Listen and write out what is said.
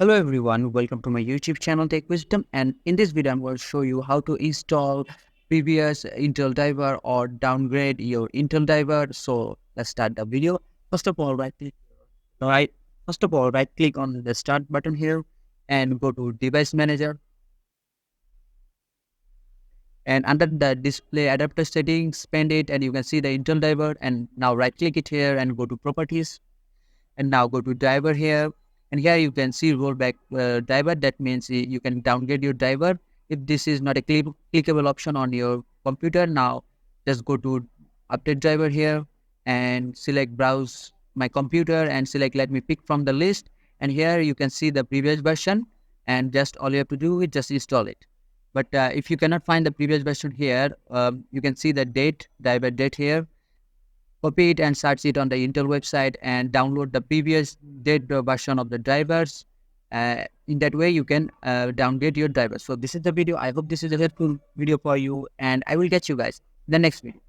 Hello everyone, welcome to my YouTube channel Tech Wisdom, and in this video I'm going to show you how to install previous Intel driver or downgrade your Intel driver. So let's start the video. First of all, right right click on the start button here and go to device manager, and under the display adapter settings expand it and you can see the Intel driver, and now right click it here and go to properties. And now go to driver here, and here you can see rollback driver. That means you can downgrade your driver if this is not a clickable option on your computer. Now just go to update driver here and select browse my computer and select let me pick from the list, and here you can see the previous version, and just all you have to do is just install it. But if you cannot find the previous version here, you can see the driver date here. Copy it and search it on the Intel website and download the previous date version of the drivers. In that way, you can downgrade your drivers. So this is the video. I hope this is a helpful video for you, and I will catch you guys in the next video.